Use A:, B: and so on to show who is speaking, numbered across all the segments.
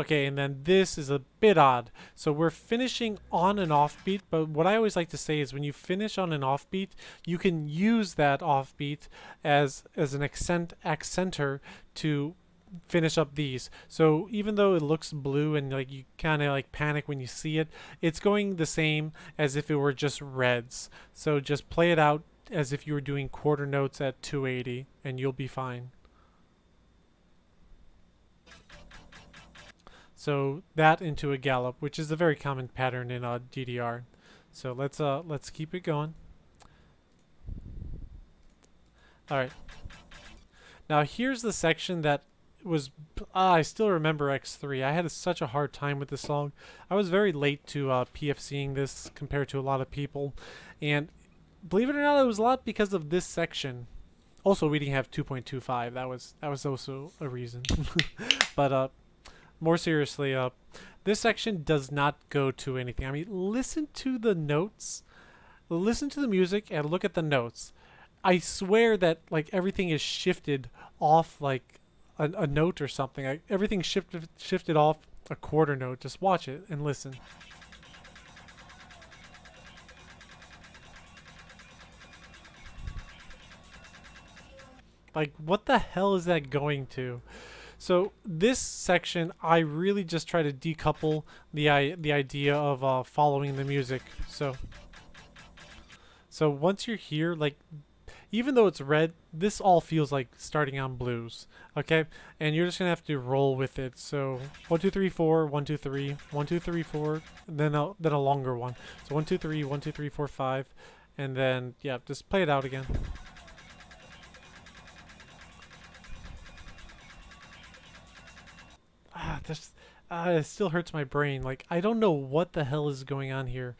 A: Okay, and then this is a bit odd. So we're finishing on an offbeat, but what I always like to say is when you finish on an offbeat, you can use that offbeat as an accenter to finish up these. So even though it looks blue and like you kind of like panic when you see it, it's going the same as if it were just reds. So just play it out as if you were doing quarter notes at 280 and you'll be fine. So that into a gallop, which is a very common pattern in DDR. So let's keep it going. All right. Now here's the section that was I still remember X3. I had such a hard time with this song. I was very late to PFCing this compared to a lot of people, and believe it or not, it was a lot because of this section. Also, we didn't have 2.25. That was also a reason. But more seriously, this section does not go to anything. I mean, listen to the notes, listen to the music, and look at the notes. I swear that like everything is shifted off like a note or something. Like, everything shifted off a quarter note. Just watch it and listen. Like, what the hell is that going to? So this section, I really just try to decouple the idea of following the music. So once you're here, like, even though it's red, this all feels like starting on blues, okay? And you're just gonna have to roll with it. So 1 2 3 4, 1 2 3, 1 2 3 4, then a longer one. So 1 2 3, 1 2 3 4 5, and then yeah, just play it out again. It still hurts my brain. Like, I don't know what the hell is going on here.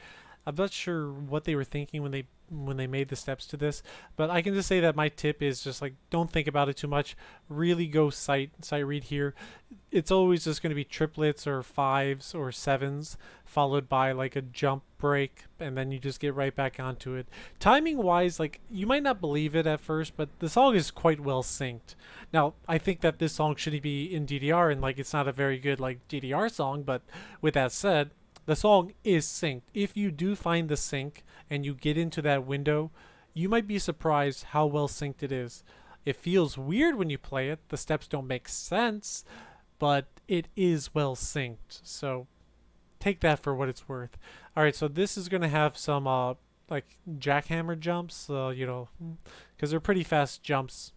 A: I'm not sure what they were thinking when they made the steps to this, but I can just say that my tip is just like, don't think about it too much. Really go sight read here. It's always just going to be triplets or fives or sevens followed by like a jump break, and then you just get right back onto it. Timing wise, like, you might not believe it at first, but the song is quite well synced. Now, I think that this song shouldn't be in DDR, and like it's not a very good like DDR song, but with that said, the song is synced. If you do find the sync and you get into that window, you might be surprised how well synced it is. It feels weird when you play it. The steps don't make sense, but it is well synced. So take that for what it's worth. All right, so this is going to have some like jackhammer jumps, you know, because they're pretty fast jumps.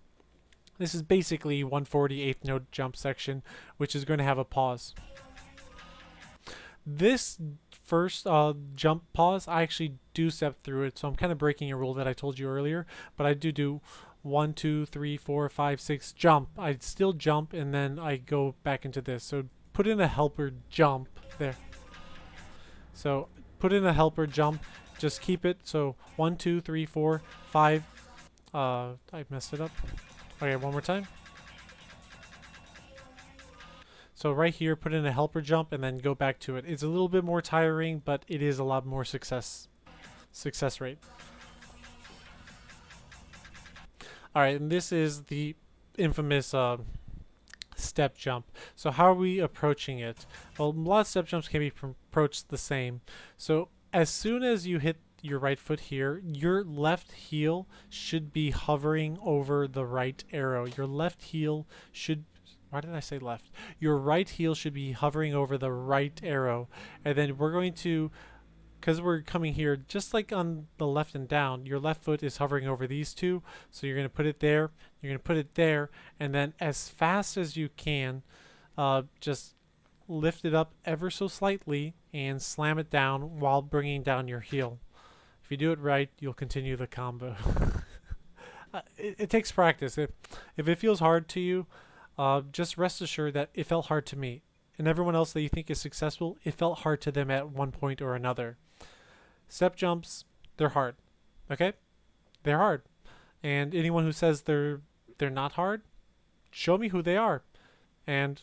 A: This is basically 148th note jump section, which is going to have a pause. This first jump pause, I actually do step through it, so I'm kind of breaking a rule that I told you earlier, but I do 1 2 3 4 5 6 jump. I still jump and then I go back into this. So put in a helper jump there. So put in a helper jump, just keep it. So 1 2 3 4 5. I messed it up. Okay, one more time. So right here, put in a helper jump and then go back to it. It's a little bit more tiring, but it is a lot more success rate. All right, and this is the infamous step jump. So how are we approaching it? Well, a lot of step jumps can be approached the same. So as soon as you hit your right foot here, your left heel should be hovering over the right arrow. Your left heel should, why did I say left? Your right heel should be hovering over the right arrow. And then we're going to, because we're coming here, just like on the left and down, your left foot is hovering over these two. So you're going to put it there, you're going to put it there, and then as fast as you can, just lift it up ever so slightly and slam it down while bringing down your heel. If you do it right, you'll continue the combo. It takes practice. If it feels hard to you, just rest assured that it felt hard to me. And everyone else that you think is successful, it felt hard to them at one point or another. Step jumps, they're hard. Okay? They're hard. And anyone who says they're not hard, show me who they are. And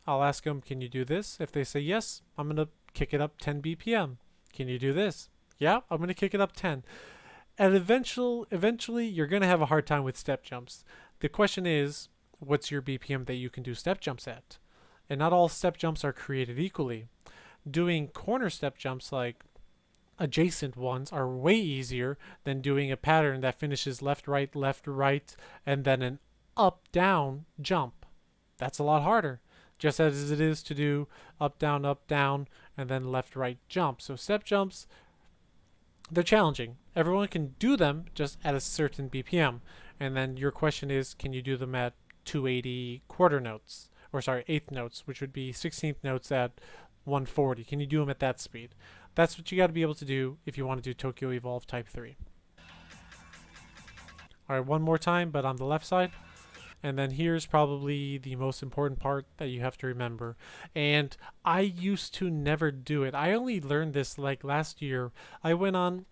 A: I'll ask them, can you do this? If they say yes, I'm going to kick it up 10 BPM. Can you do this? Yeah, I'm going to kick it up 10. And eventually, you're going to have a hard time with step jumps. The question is, what's your BPM that you can do step jumps at? and not all step jumps are created equally. Doing corner step jumps like adjacent ones are way easier than doing a pattern that finishes left, right, and then an up, down jump. That's a lot harder, just as it is to do up, down, and then left, right jump. So step jumps, they're challenging. Everyone can do them just at a certain BPM. And then your question is, can you do them at 280 quarter notes? Or sorry, eighth notes, which would be 16th notes at 140. Can you do them at that speed? That's what you got to be able to do if you want to do Tokyo Evolve Type 3. Alright, one more time, but on the left side. And then here's probably the most important part that you have to remember. And I used to never do it. I only learned this like last year. I went on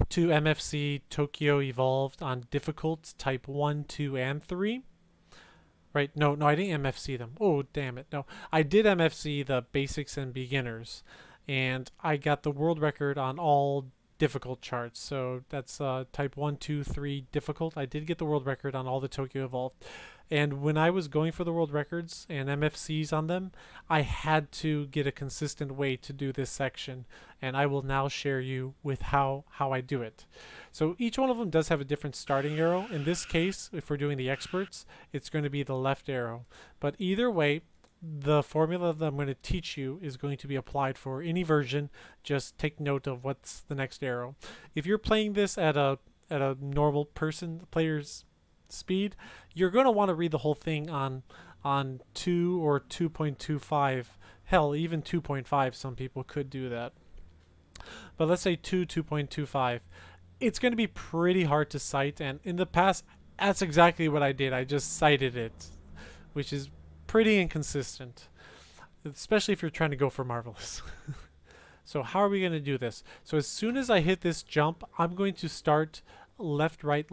A: to MFC Tokyo Evolved on difficult type 1, 2, and 3. Right? No, I didn't MFC them. Oh, damn it. No, I did MFC the basics and beginners. And I got the world record on all difficult charts. So that's type 1, 2, 3 difficult. I did get the world record on all the Tokyo Evolved. And when I was going for the world records and MFCs on them, I had to get a consistent way to do this section. And I will now share you with how I do it. So each one of them does have a different starting arrow. In this case, if we're doing the experts, it's going to be the left arrow. But either way, the formula that I'm going to teach you is going to be applied for any version. Just take note of what's the next arrow. If you're playing this at a normal player's speed, you're going to want to read the whole thing on 2 or 2.25. Hell, even 2.5, some people could do that. But let's say 2.25. It's going to be pretty hard to cite, and in the past, that's exactly what I did. I just cited it, which is pretty inconsistent, especially if you're trying to go for marvelous. So how are we going to do this? So as soon as I hit this jump, I'm going to start left, right,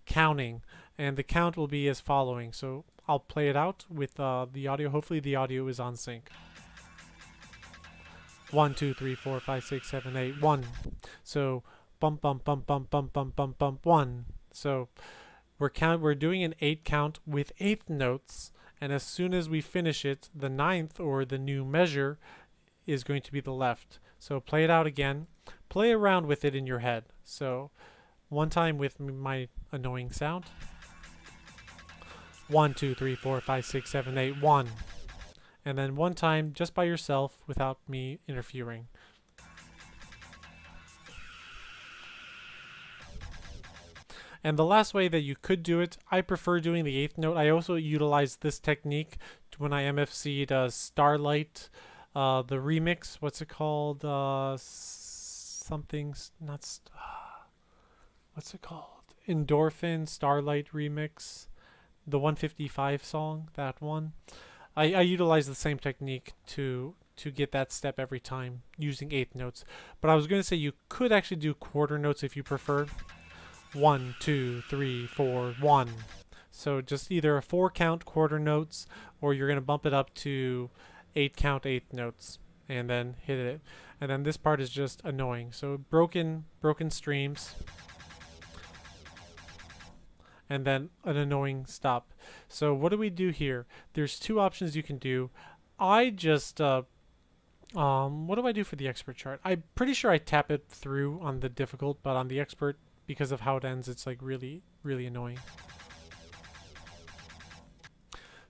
A: counting, and the count will be as following. So I'll play it out with the audio. Hopefully the audio is on sync. 1, 2, 3, 4, 5, 6, 7, 8, 1. So bump, 1. So we're doing an 8 count with eighth notes, and as soon as we finish it, the ninth, or the new measure, is going to be the left. So play it out again. Play around with it in your head. So one time with my annoying sound. 1, 2, 3, 4, 5, 6, 7, 8, 1. And then one time just by yourself without me interfering. And the last way that you could do it, I prefer doing the eighth note. I also utilize this technique when I MFC'd Starlight, the remix. What's it called? Something's not. What's it called? Endorphin Starlight remix, the 155 song. That one. I utilize the same technique to get that step every time using eighth notes. But I was going to say you could actually do quarter notes if you prefer. 1, 2, 3, 4, 1. So just either a 4 count quarter notes, or you're going to bump it up to 8 count eighth notes and then hit it. And then this part is just annoying. So broken streams, and then an annoying stop. So what do we do here? There's two options you can do. I just what do I do for the expert chart? I'm pretty sure I tap it through on the difficult, but on the expert, because of how it ends, it's like really annoying.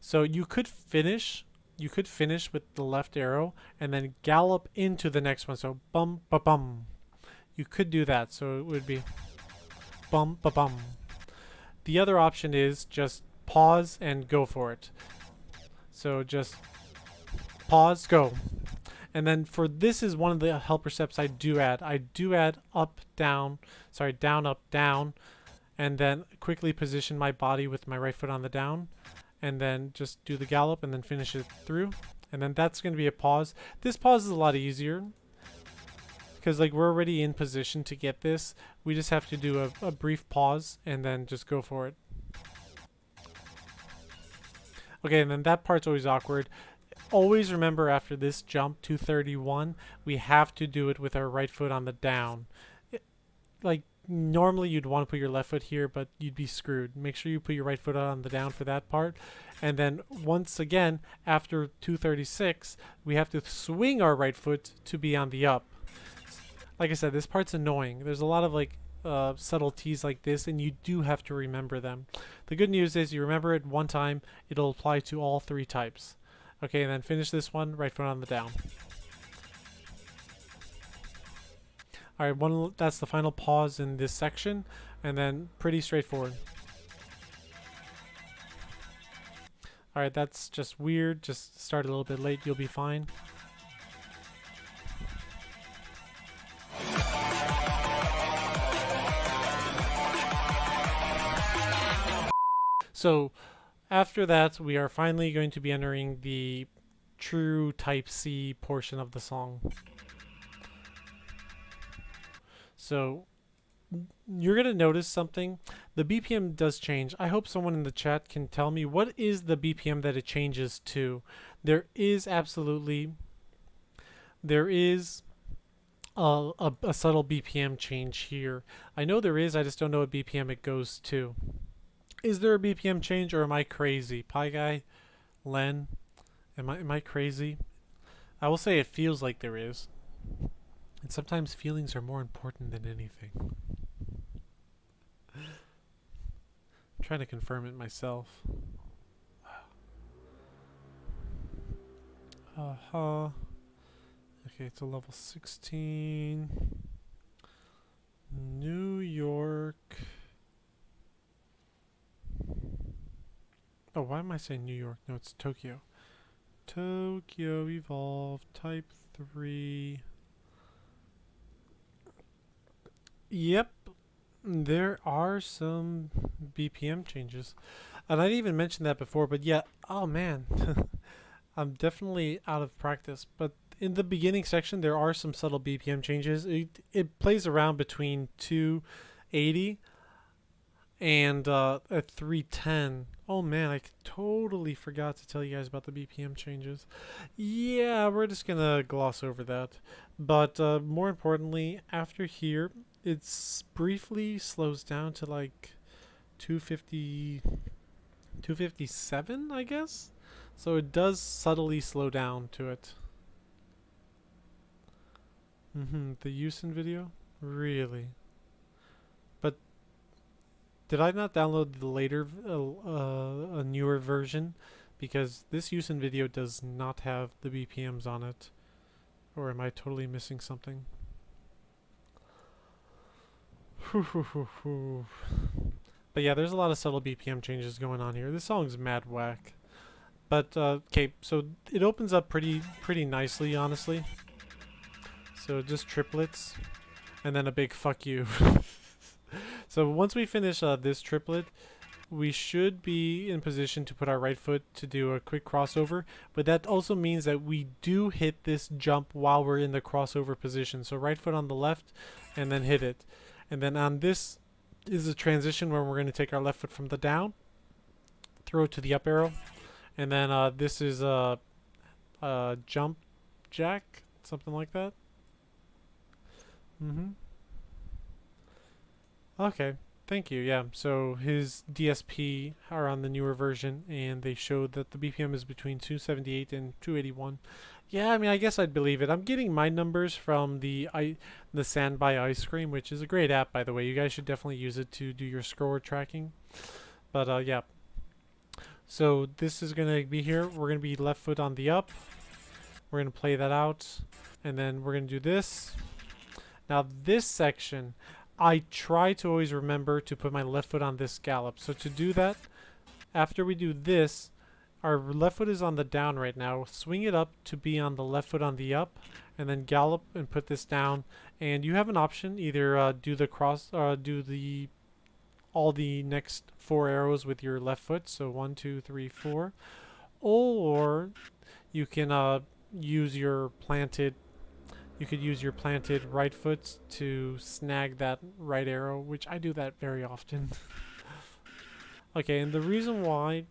A: So you could finish with the left arrow and then gallop into the next one. So bum ba bum. You could do that. So it would be bum ba bum. The other option is just pause and go for it. So just pause, go. And then for this is one of the helper steps I do add. I do add up, down, up, down, and then quickly position my body with my right foot on the down, and then just do the gallop and then finish it through. And then that's going to be a pause. This pause is a lot easier because like we're already in position to get this. We just have to do a brief pause and then just go for it. Okay, and then that part's always awkward. Always remember after this jump 231, we have to do it with our right foot on the down. Like normally you'd want to put your left foot here, but you'd be screwed. Make sure you put your right foot on the down for that part. And then once again, after 236, we have to swing our right foot to be on the up. Like I said, this part's annoying. There's a lot of like subtleties like this, and you do have to remember them. The good news is you remember it one time, it'll apply to all three types. Okay, and then finish this one, right foot on the down. Alright, that's the final pause in this section, and then pretty straightforward. Alright, that's just weird. Just start a little bit late, you'll be fine. So, after that, we are finally going to be entering the true type C portion of the song. So, you're going to notice something. The BPM does change. I hope someone in the chat can tell me what is the BPM that it changes to. There is a subtle BPM change here. I know there is, I just don't know what BPM it goes to. Is there a BPM change, or am I crazy? Pie Guy, Len, am I crazy? I will say it feels like there is. And sometimes feelings are more important than anything. I'm trying to confirm it myself. Okay, it's a level 16. New York. Oh, why am I saying New York? No, it's Tokyo. TokyoEVOLVED Type 3. Yep, there are some BPM changes. And I didn't even mention that before, but yeah, oh man. I'm definitely out of practice. But in the beginning section, there are some subtle BPM changes. It plays around between 280 and at 310. Oh man, I totally forgot to tell you guys about the BPM changes. Yeah, we're just gonna gloss over that. But more importantly, after here, it's briefly slows down to like 250, 257, I guess? So it does subtly slow down to it. The Houston video? Really? But did I not download the later, a newer version? Because this Houston video does not have the BPMs on it. Or am I totally missing something? But yeah, there's a lot of subtle BPM changes going on here. This song's mad whack. But okay, so it opens up pretty nicely, honestly. So just triplets, and then a big fuck you. So once we finish this triplet, we should be in position to put our right foot to do a quick crossover. But that also means that we do hit this jump while we're in the crossover position. So right foot on the left, and then hit it. And then on this is a transition where we're going to take our left foot from the down, throw it to the up arrow, and then this is a jump jack, something like that. Okay, thank you. Yeah, so his DSP are on the newer version, and they showed that the BPM is between 278 and 281. Yeah, I mean, I guess I'd believe it. I'm getting my numbers from the Sandby Ice Cream, which is a great app, by the way. You guys should definitely use it to do your score tracking. But yeah. So this is going to be here. We're going to be left foot on the up. We're going to play that out. And then we're going to do this. Now this section, I try to always remember to put my left foot on this gallop. So to do that, after we do this, our left foot is on the down right now. Swing it up to be on the left foot on the up, and then gallop and put this down. And you have an option, either do the cross, do the all the next 4 arrows with your left foot. So 1, 2, 3, 4, or you can use your planted. You could use your planted right foot to snag that right arrow, which I do that very often. Okay, and the reason why,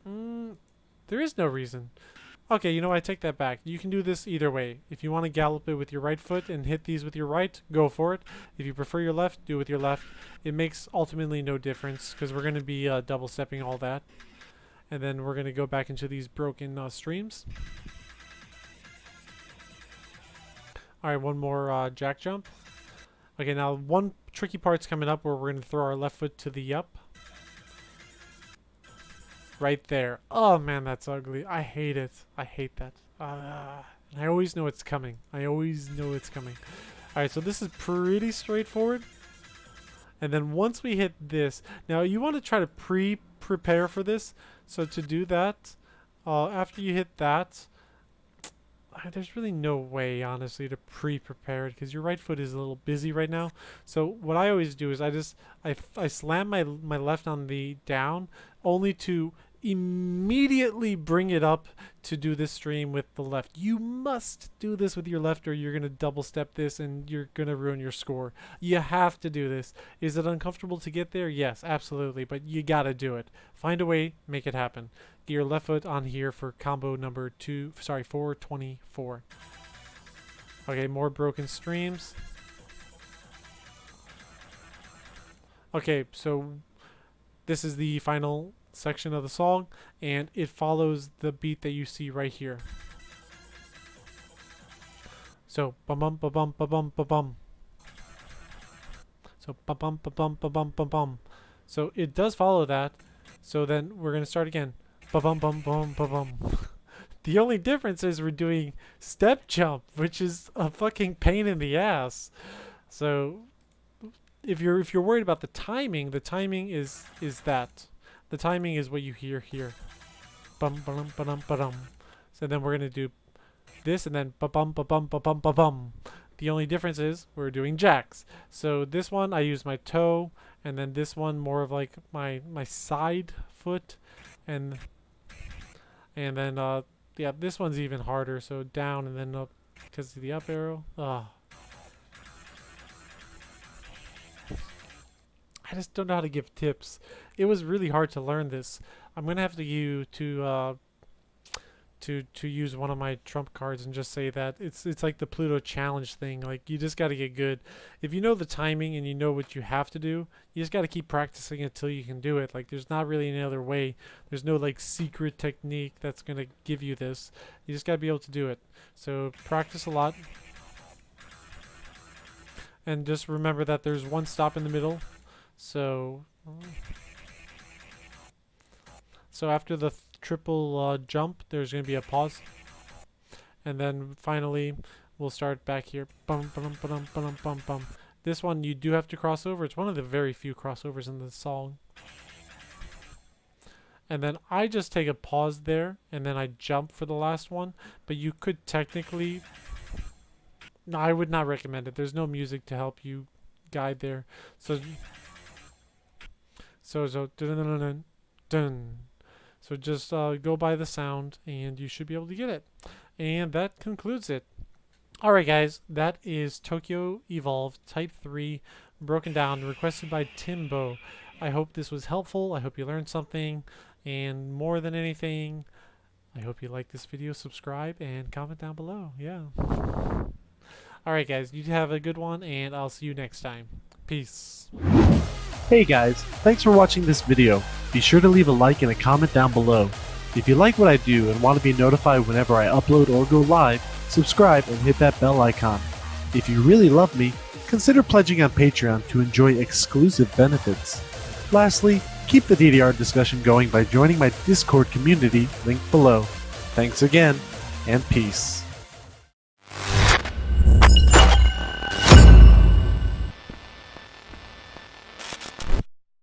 A: there is no reason. Okay, you know, I take that back. You can do this either way. If you want to gallop it with your right foot and hit these with your right, go for it. If you prefer your left, do it with your left. It makes ultimately no difference because we're going to be double stepping all that. And then we're going to go back into these broken streams. Alright, one more jack jump. Okay, now one tricky part's coming up where we're going to throw our left foot to the up. Right there. Oh man, that's ugly. I hate it. I hate that. I always know it's coming. I always know it's coming. Alright, so this is pretty straightforward. And then once we hit this, now you want to try to prepare for this. So to do that, after you hit that, there's really no way, honestly, to prepare it because your right foot is a little busy right now. So what I always do is I slam my left on the down only to immediately bring it up to do this stream with the left. You must do this with your left or you're going to double step this and you're going to ruin your score. You have to do this. Is it uncomfortable to get there? Yes, absolutely, but you got to do it. Find a way, make it happen. Get your left foot on here for combo number 424. Okay, more broken streams. Okay, so this is the final section of the song, and it follows the beat that you see right here. So bum bum ba bum ba bum ba bum. So bum bum ba bum ba bum ba bum. So it does follow that. So then we're gonna start again. Ba bum bum bum ba bum. The only difference is we're doing step jump, which is a fucking pain in the ass. So if you're worried about the timing is that. The timing is what you hear here. Bum ba dum ba dum ba dum. So then we're gonna do this and then ba bum ba bum ba bum ba bum. The only difference is we're doing jacks. So this one I use my toe, and then this one more of like my side foot, and then yeah, this one's even harder. So down and then up because of the up arrow. I just don't know how to give tips. It was really hard to learn this. I'm gonna have to use one of my trump cards and just say that it's like the Pluto challenge thing. Like you just got to get good. If you know the timing and you know what you have to do, you just got to keep practicing until you can do it. Like there's not really any other way. There's no like secret technique that's gonna give you this. You just got to be able to do it. So practice a lot, and just remember that there's one stop in the middle. So after the triple jump, there's going to be a pause. And then finally, we'll start back here. Bum, ba-dum, ba-dum, ba-dum, bum, bum. This one, you do have to cross over. It's one of the very few crossovers in the song. And then I just take a pause there, and then I jump for the last one. But you could technically... No, I would not recommend it. There's no music to help you guide there. So dun, dun, dun, dun, dun. So just go by the sound and you should be able to get it. And that concludes it. Alright guys, that is TokyoEVOLVED Type 3 broken down, requested by Timbo. I hope this was helpful. I hope you learned something. And more than anything, I hope you like this video, subscribe, and comment down below. Yeah. Alright guys, you have a good one, and I'll see you next time. Peace.
B: Hey guys, thanks for watching this video. Be sure to leave a like and a comment down below. If you like what I do and want to be notified whenever I upload or go live, subscribe and hit that bell icon. If you really love me, consider pledging on Patreon to enjoy exclusive benefits. Lastly, keep the DDR discussion going by joining my Discord community linked below. Thanks again, and peace.